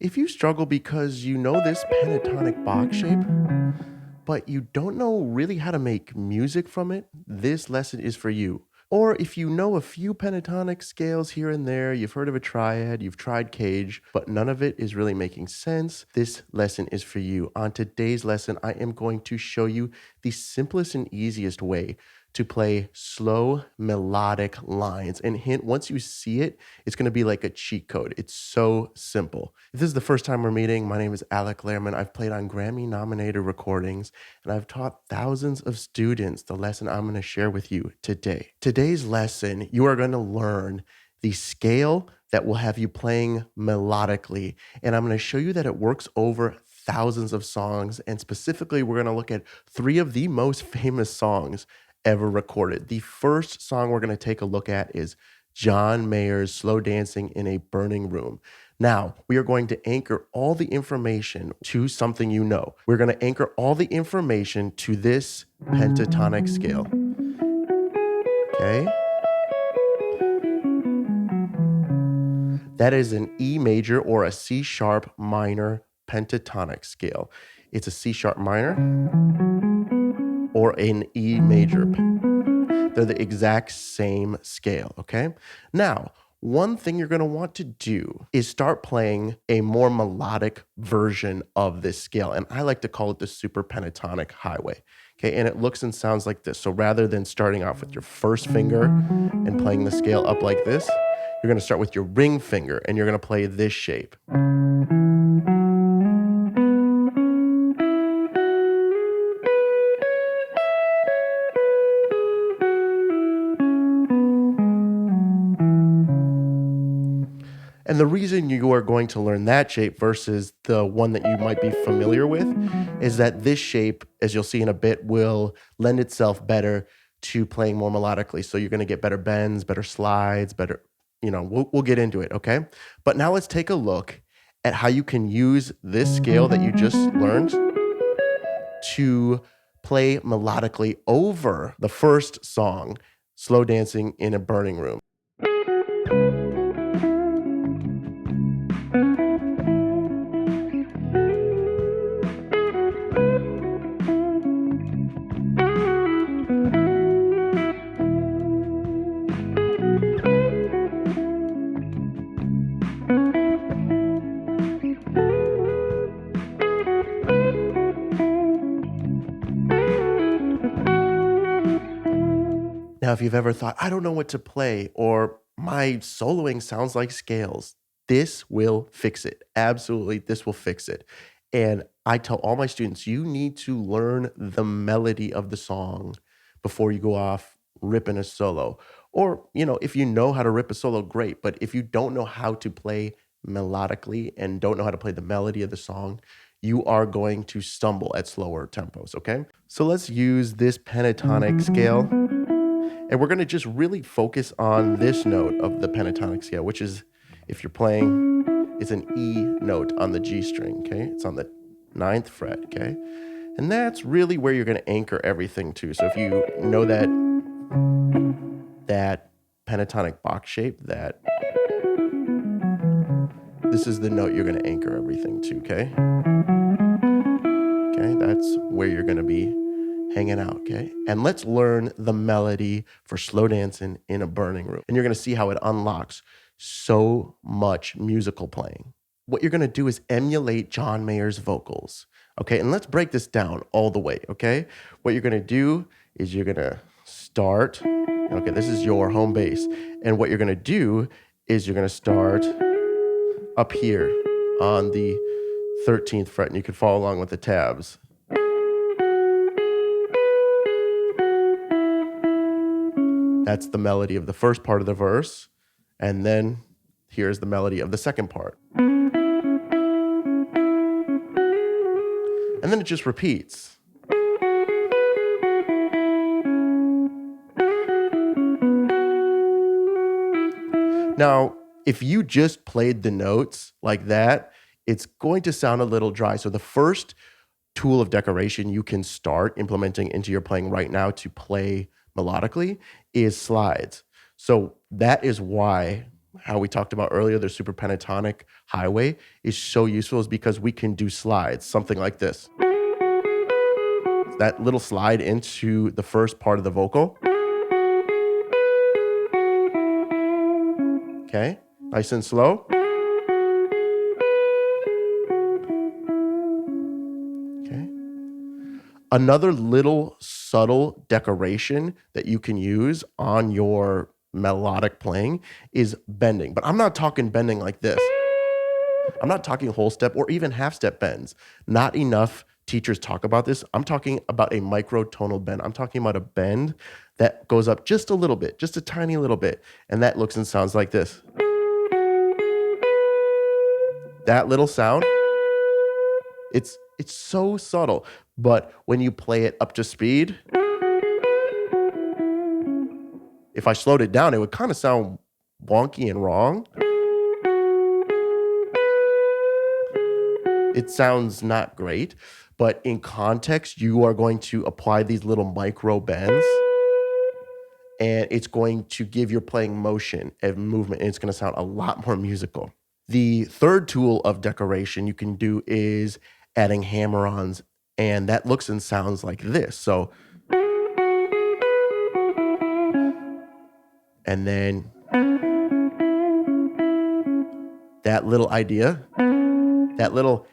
If you struggle because you know this pentatonic box shape, but you don't know really how to make music from it, this lesson is for you. Or if you know a few pentatonic scales here and there, you've heard of a triad, you've tried cage, but none of it is really making sense, this lesson is for you. On today's lesson, I am going to show you the simplest and easiest way to play slow melodic lines. And hint, once you see it, it's gonna be like a cheat code. It's so simple. If this is the first time we're meeting, my name is Alec Lehrman. I've played on Grammy-nominated recordings, and I've taught thousands of students the lesson I'm gonna share with you today. Today's lesson, you are gonna learn the scale that will have you playing melodically. And I'm gonna show you that it works over thousands of songs. And specifically, we're gonna look at 3 of the most famous songs ever recorded. The first song we're going to take a look at is John Mayer's Slow Dancing in a Burning Room. Now, we are going to anchor all the information to something you know. We're going to anchor all the information to this pentatonic scale. Okay? That is an E major or a C sharp minor pentatonic scale. It's a C sharp minor or an E major. They're the exact same scale, okay? Now, one thing you're gonna want to do is start playing a more melodic version of this scale, and I like to call it the super pentatonic highway, okay? And it looks and sounds like this. So rather than starting off with your first finger and playing the scale up like this, you're gonna start with your ring finger, and you're gonna play this shape. And the reason you are going to learn that shape versus the one that you might be familiar with is that this shape, as you'll see in a bit, will lend itself better to playing more melodically. So you're going to get better bends, better slides, better, we'll get into it, okay? But now let's take a look at how you can use this scale that you just learned to play melodically over the first song, Slow Dancing in a Burning Room. Now, if you've ever thought, I don't know what to play, or my soloing sounds like scales, this will fix it. Absolutely, this will fix it. And I tell all my students, you need to learn the melody of the song before you go off ripping a solo. Or, if you know how to rip a solo, great. But if you don't know how to play melodically and don't know how to play the melody of the song, you are going to stumble at slower tempos, okay? So let's use this pentatonic scale. And we're going to just really focus on this note of the pentatonic scale, which is, if you're playing, it's an E note on the G string, okay? It's on the 9th fret, okay? And that's really where you're going to anchor everything to. So if you know that pentatonic box shape, this is the note you're going to anchor everything to, okay? Okay, that's where you're going to be hanging out, okay? And let's learn the melody for Slow Dancing in a Burning Room. And you're gonna see how it unlocks so much musical playing. What you're gonna do is emulate John Mayer's vocals, okay? And let's break this down all the way, okay? What you're gonna do is you're gonna start, okay, this is your home base. And what you're gonna do is you're gonna start up here on the 13th fret, and you can follow along with the tabs. That's the melody of the first part of the verse. And then here's the melody of the second part. And then it just repeats. Now, if you just played the notes like that, it's going to sound a little dry. So the first tool of decoration you can start implementing into your playing right now to play melodically is slides. So that is why how we talked about earlier, the super pentatonic highway is so useful is because we can do slides, something like this. That little slide into the first part of the vocal. Okay, nice and slow. Okay. Another little subtle decoration that you can use on your melodic playing is bending. But I'm not talking bending like this. I'm not talking whole step or even half step bends. Not enough teachers talk about this. I'm talking about a microtonal bend. I'm talking about a bend that goes up just a little bit, just a tiny little bit. And that looks and sounds like this. That little sound, it's so subtle, but when you play it up to speed, if I slowed it down, it would kind of sound wonky and wrong. It sounds not great, but in context, you are going to apply these little micro bends, and it's going to give your playing motion and movement, and it's going to sound a lot more musical. The third tool of decoration you can do is adding hammer-ons, and that looks and sounds like this. So, and then that little idea, that little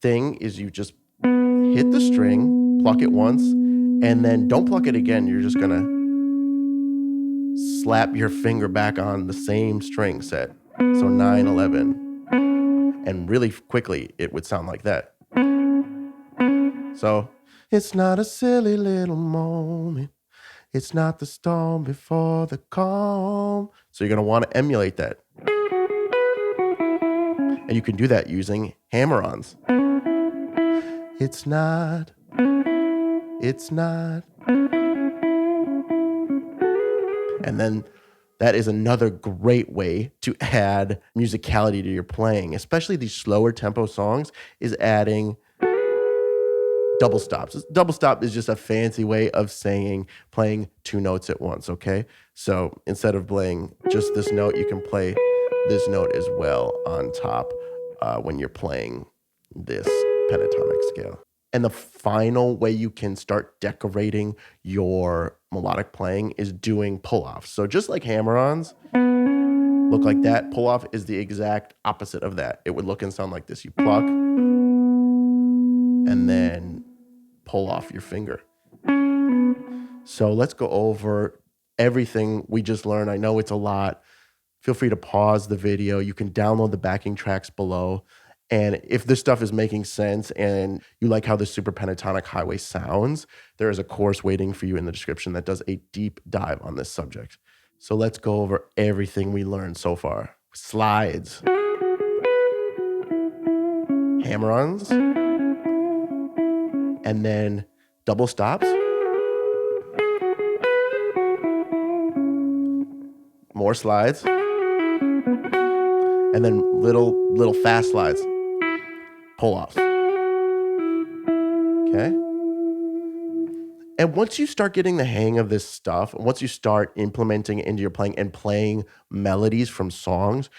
thing is you just hit the string, pluck it once, and then don't pluck it again. You're just gonna slap your finger back on the same string set. So 9, 11. And really quickly, it would sound like that. So, it's not a silly little moment. It's not the storm before the calm. So you're gonna wanna emulate that. And you can do that using hammer-ons. It's not. And then that is another great way to add musicality to your playing, especially these slower tempo songs, is adding double stops. Double stop is just a fancy way of saying playing two notes at once, okay? So instead of playing just this note, you can play this note as well on top when you're playing this pentatonic scale. And the final way you can start decorating your melodic playing is doing pull-offs. So just like hammer-ons look like that, pull-off is the exact opposite of that. It would look and sound like this. You pluck and then pull off your finger. So let's go over everything we just learned. I know it's a lot. Feel free to pause the video. You can download the backing tracks below. And if this stuff is making sense and you like how the super pentatonic highway sounds, there is a course waiting for you in the description that does a deep dive on this subject. So let's go over everything we learned so far. Slides, hammer-ons, and then double stops, more slides, and then little fast slides. Pull-offs. Okay? And once you start getting the hang of this stuff, once you start implementing it into your playing and playing melodies from songs,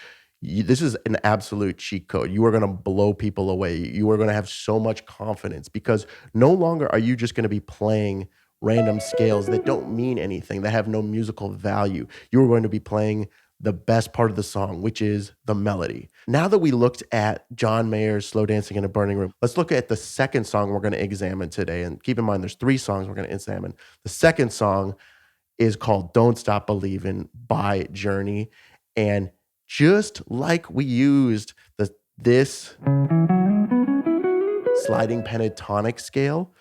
this is an absolute cheat code. You are going to blow people away. You are going to have so much confidence because no longer are you just going to be playing random scales that don't mean anything, that have no musical value. You are going to be playing the best part of the song, which is the melody. Now that we looked at John Mayer's Slow Dancing in a Burning Room, let's look at the second song we're going to examine today. And keep in mind, there's 3 songs we're going to examine. The second song is called Don't Stop Believin' by Journey. And just like we used this sliding pentatonic scale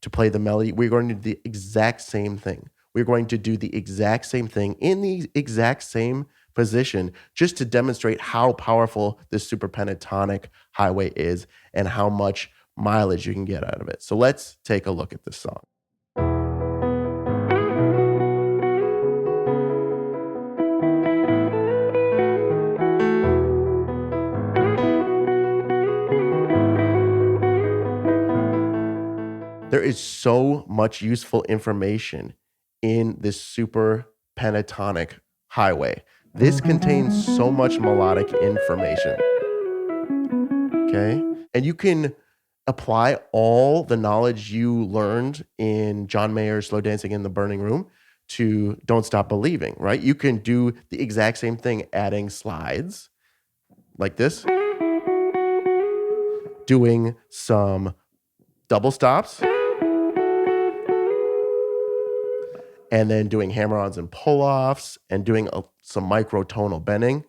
to play the melody, we're going to do the exact same thing. We're going to do the exact same thing in the exact same position just to demonstrate how powerful this super pentatonic highway is and how much mileage you can get out of it. So let's take a look at this song. There is so much useful information in this super pentatonic highway. This contains so much melodic information. Okay? And you can apply all the knowledge you learned in John Mayer's Slow Dancing in the Burning Room to Don't Stop Believing, right? You can do the exact same thing, adding slides like this, doing some double stops, and then doing hammer-ons and pull-offs, and doing some microtonal bending.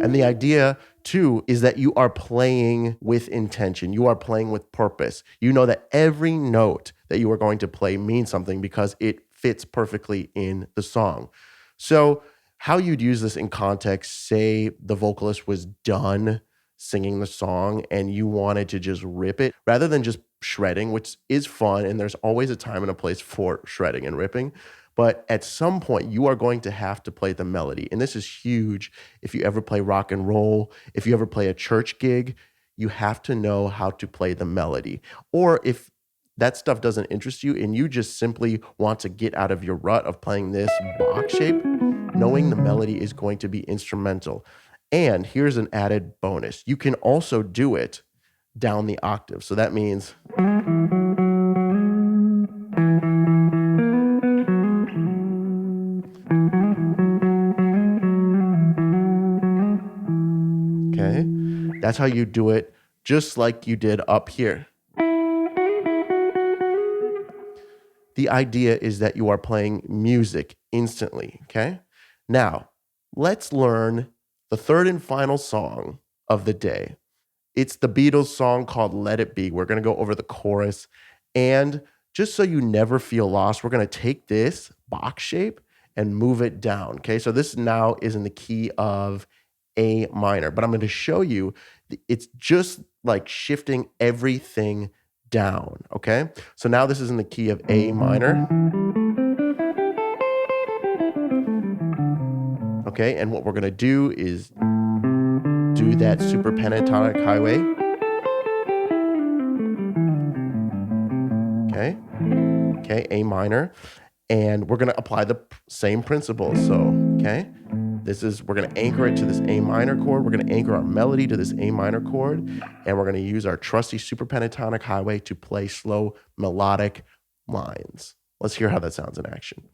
And the idea, too, is that you are playing with intention. You are playing with purpose. You know that every note that you are going to play means something because it fits perfectly in the song. So how you'd use this in context, say the vocalist was done singing the song and you wanted to just rip it, rather than just shredding, which is fun, and there's always a time and a place for shredding and ripping. But at some point, you are going to have to play the melody. And this is huge. If you ever play rock and roll, if you ever play a church gig, you have to know how to play the melody. Or if that stuff doesn't interest you and you just simply want to get out of your rut of playing this box shape, knowing the melody is going to be instrumental. And here's an added bonus. You can also do it down the octave. So that means... Okay, that's how you do it, just like you did up here. The idea is that you are playing music instantly, okay? Now, let's learn the third and final song of the day. It's the Beatles song called Let It Be. We're going to go over the chorus. And just so you never feel lost, we're going to take this box shape and move it down, okay? So this now is in the key of A minor, but I'm going to show you it's just like shifting everything down, okay? So now this is in the key of A minor. Okay, and what we're going to do is do that super pentatonic highway. Okay, A minor. And we're going to apply the same principles. So, okay, we're going to anchor it to this A minor chord. We're going to anchor our melody to this A minor chord. And we're going to use our trusty super pentatonic highway to play slow melodic lines. Let's hear how that sounds in action.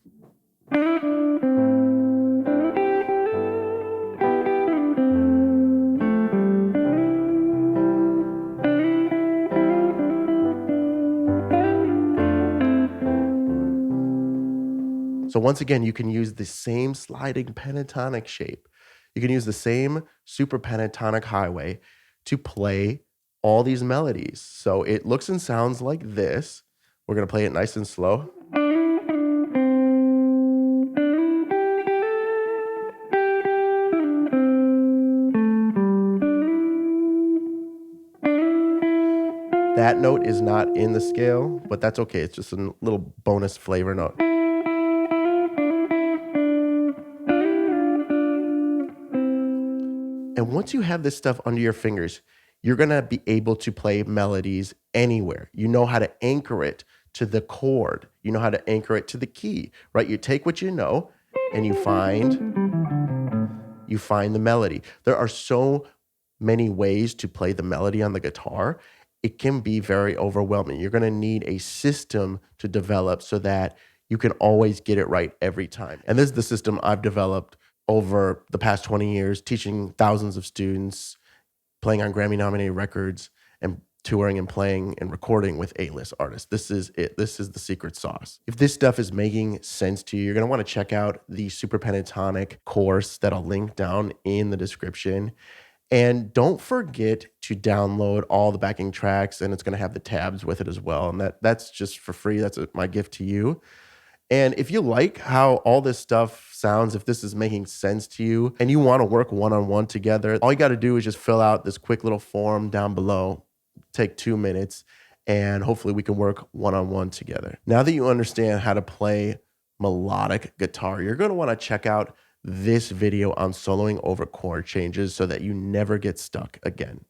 So once again, you can use the same sliding pentatonic shape. You can use the same super pentatonic highway to play all these melodies. So it looks and sounds like this. We're going to play it nice and slow. That note is not in the scale, but that's okay. It's just a little bonus flavor note. And once you have this stuff under your fingers, you're going to be able to play melodies anywhere. You know how to anchor it to the chord. You know how to anchor it to the key, right? You take what you know and you find the melody. There are so many ways to play the melody on the guitar. It can be very overwhelming. You're going to need a system to develop so that you can always get it right every time. And this is the system I've developed over the past 20 years, teaching thousands of students, playing on Grammy-nominated records, and touring and playing and recording with A-list artists. This is it. This is the secret sauce. If this stuff is making sense to you, you're going to want to check out the Super Pentatonic course that I'll link down in the description. And don't forget to download all the backing tracks, and it's going to have the tabs with it as well. And that's just for free. That's my gift to you. And if you like how all this stuff sounds, if this is making sense to you and you want to work one-on-one together, all you got to do is just fill out this quick little form down below, take 2 minutes, and hopefully we can work one-on-one together. Now that you understand how to play melodic guitar, you're going to want to check out this video on soloing over chord changes so that you never get stuck again.